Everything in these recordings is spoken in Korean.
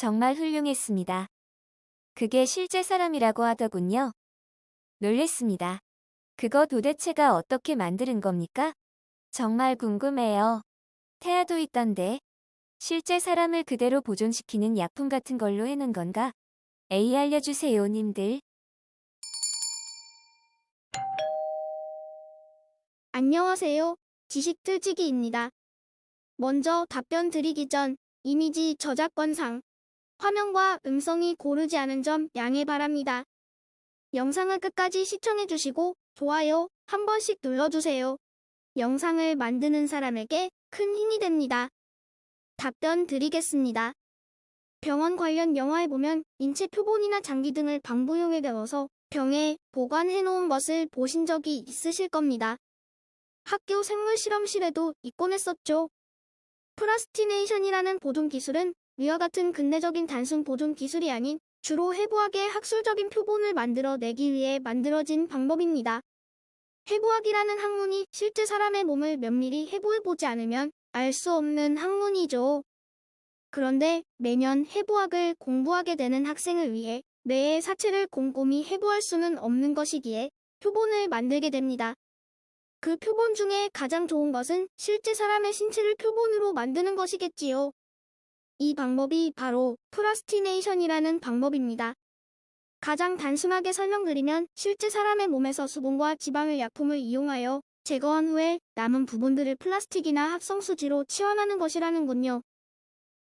정말 훌륭했습니다. 그게 실제 사람이라고 하더군요. 놀랬습니다. 그거 도대체가 어떻게 만드는 겁니까? 정말 궁금해요. 태아도 있던데. 실제 사람을 그대로 보존시키는 약품 같은 걸로 해놓은 건가? 에이 알려주세요 님들. 안녕하세요. 지식틀치기입니다. 먼저 답변 드리기 전 이미지 저작권상 화면과 음성이 고르지 않은 점 양해 바랍니다. 영상을 끝까지 시청해주시고 좋아요 한 번씩 눌러주세요. 영상을 만드는 사람에게 큰 힘이 됩니다. 답변 드리겠습니다. 병원 관련 영화에 보면 인체 표본이나 장기 등을 방부용에 넣어서 병에 보관해 놓은 것을 보신 적이 있으실 겁니다. 학교 생물 실험실에도 있곤 했었죠. 프라스티네이션이라는 보존 기술은 위와 같은 근대적인 단순 보존 기술이 아닌 주로 해부학의 학술적인 표본을 만들어내기 위해 만들어진 방법입니다. 해부학이라는 학문이 실제 사람의 몸을 면밀히 해부해보지 않으면 알 수 없는 학문이죠. 그런데 매년 해부학을 공부하게 되는 학생을 위해 뇌의 사체를 꼼꼼히 해부할 수는 없는 것이기에 표본을 만들게 됩니다. 그 표본 중에 가장 좋은 것은 실제 사람의 신체를 표본으로 만드는 것이겠지요. 이 방법이 바로 프라스티네이션이라는 방법입니다. 가장 단순하게 설명드리면 실제 사람의 몸에서 수분과 지방의 약품을 이용하여 제거한 후에 남은 부분들을 플라스틱이나 합성수지로 치환하는 것이라는군요.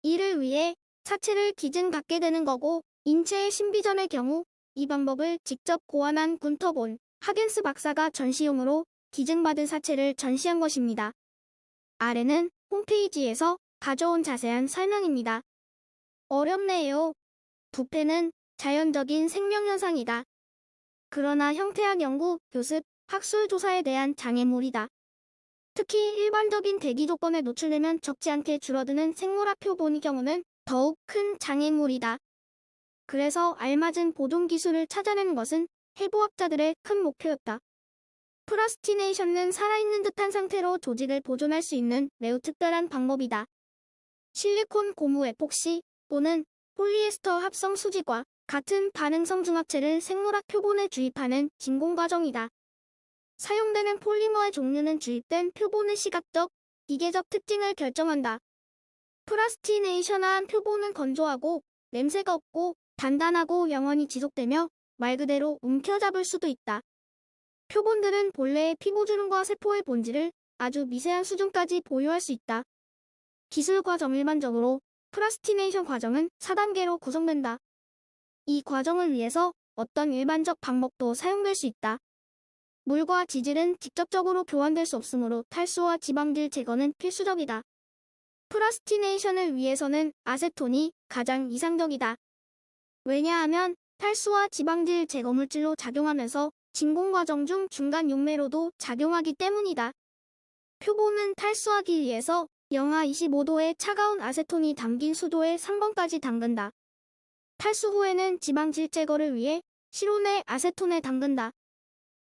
이를 위해 사체를 기증 갖게 되는 거고, 인체의 신비전의 경우 이 방법을 직접 고안한 군터 본 하겐스 박사가 전시용으로 기증받은 사체를 전시한 것입니다. 아래는 홈페이지에서 가져온 자세한 설명입니다. 어렵네요. 부패는 자연적인 생명현상이다. 그러나 형태학 연구, 교습, 학술 조사에 대한 장애물이다. 특히 일반적인 대기 조건에 노출되면 적지 않게 줄어드는 생물학 표본의 경우는 더욱 큰 장애물이다. 그래서 알맞은 보존 기술을 찾아내는 것은 해부학자들의 큰 목표였다. 프라스티네이션은 살아있는 듯한 상태로 조직을 보존할 수 있는 매우 특별한 방법이다. 실리콘 고무 에폭시 또는 폴리에스터 합성 수지과 같은 반응성 중합체를 생물학 표본에 주입하는 진공 과정이다. 사용되는 폴리머의 종류는 주입된 표본의 시각적, 기계적 특징을 결정한다. 프라스티네이션한 표본은 건조하고 냄새가 없고 단단하고 영원히 지속되며 말 그대로 움켜잡을 수도 있다. 표본들은 본래의 피부주름과 세포의 본질을 아주 미세한 수준까지 보유할 수 있다. 기술 과정 일반적으로 프라스티네이션 과정은 4단계로 구성된다. 이 과정을 위해서 어떤 일반적 방법도 사용될 수 있다. 물과 지질은 직접적으로 교환될 수 없으므로 탈수와 지방질 제거는 필수적이다. 프라스티네이션을 위해서는 아세톤이 가장 이상적이다. 왜냐하면 탈수와 지방질 제거 물질로 작용하면서 진공 과정 중 중간 용매로도 작용하기 때문이다. 표본은 탈수하기 위해서 영하 25도의 차가운 아세톤이 담긴 수도에 3번까지 담근다. 탈수 후에는 지방질 제거를 위해 실온의 아세톤에 담근다.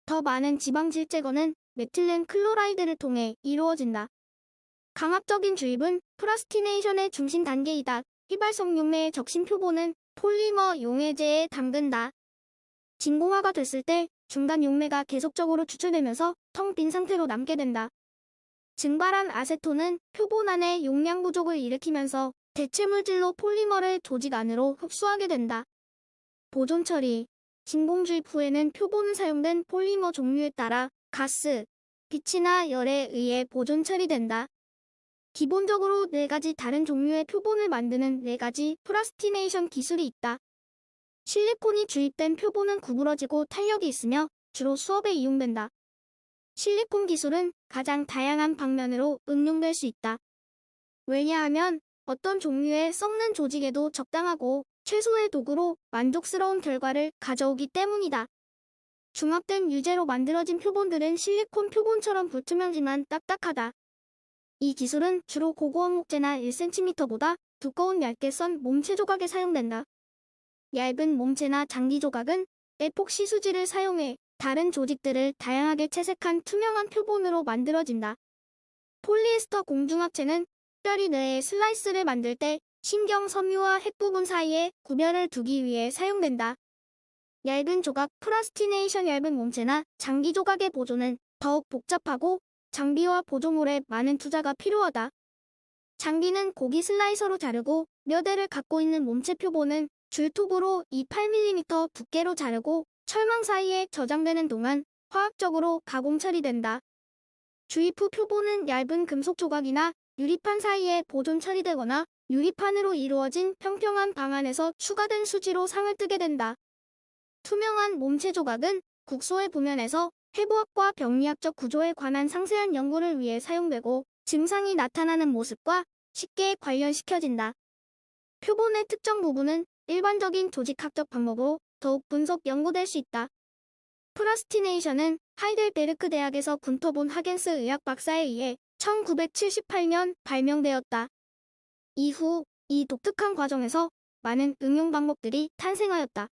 더 많은 지방질 제거는 메틸렌 클로라이드를 통해 이루어진다. 강압적인 주입은 프라스티네이션의 중심 단계이다. 휘발성 용매의 적신 표본은 폴리머 용해제에 담근다. 진공화가 됐을 때 중간 용매가 계속적으로 추출되면서 텅 빈 상태로 남게 된다. 증발한 아세톤은 표본 안에 용량 부족을 일으키면서 대체 물질로 폴리머를 조직 안으로 흡수하게 된다. 보존 처리. 진공 주입 후에는 표본에 사용된 폴리머 종류에 따라 가스, 빛이나 열에 의해 보존 처리된다. 기본적으로 4가지 다른 종류의 표본을 만드는 4가지 프라스티네이션 기술이 있다. 실리콘이 주입된 표본은 구부러지고 탄력이 있으며 주로 수업에 이용된다. 실리콘 기술은 가장 다양한 방면으로 응용될 수 있다. 왜냐하면 어떤 종류의 썩는 조직에도 적당하고 최소의 도구로 만족스러운 결과를 가져오기 때문이다. 중합된 유제로 만들어진 표본들은 실리콘 표본처럼 불투명지만 딱딱하다. 이 기술은 주로 고고학 목재나 1cm보다 두꺼운 얇게 썬 몸체 조각에 사용된다. 얇은 몸체나 장기 조각은 에폭시 수지를 사용해 다른 조직들을 다양하게 채색한 투명한 표본으로 만들어진다. 폴리에스터 공중합체는 특별히 뇌의 슬라이스를 만들 때 신경 섬유와 핵 부분 사이에 구별을 두기 위해 사용된다. 얇은 조각 프라스티네이션 얇은 몸체나 장기 조각의 보존은 더욱 복잡하고 장비와 보조물에 많은 투자가 필요하다. 장비는 고기 슬라이서로 자르고 뼈대를 갖고 있는 몸체 표본은 줄톱으로 28mm 두께로 자르고 철망 사이에 저장되는 동안 화학적으로 가공 처리된다. 주입 후 표본은 얇은 금속 조각이나 유리판 사이에 보존 처리되거나 유리판으로 이루어진 평평한 방 안에서 추가된 수지로 상을 뜨게 된다. 투명한 몸체 조각은 국소의 부면에서 해부학과 병리학적 구조에 관한 상세한 연구를 위해 사용되고 증상이 나타나는 모습과 쉽게 관련시켜진다. 표본의 특정 부분은 일반적인 조직학적 방법으로 더욱 분석 연구될 수 있다. 프라스티네이션은 하이델베르크 대학에서 군터 본 하겐스 의학 박사에 의해 1978년 발명되었다. 이후 이 독특한 과정에서 많은 응용 방법들이 탄생하였다.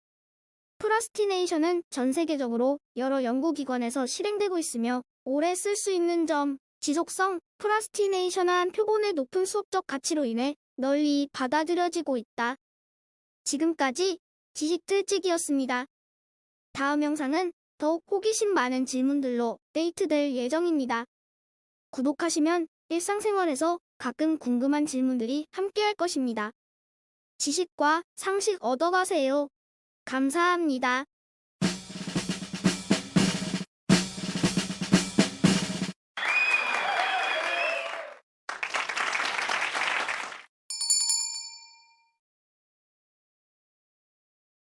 프라스티네이션은 전 세계적으로 여러 연구기관에서 실행되고 있으며 오래 쓸 수 있는 점, 지속성, 프라스티네이션한 표본의 높은 수업적 가치로 인해 널리 받아들여지고 있다. 지금까지 지식들찍이었습니다. 다음 영상은 더욱 호기심 많은 질문들로 업데이트될 예정입니다. 구독하시면 일상생활에서 가끔 궁금한 질문들이 함께할 것입니다. 지식과 상식 얻어가세요. 감사합니다.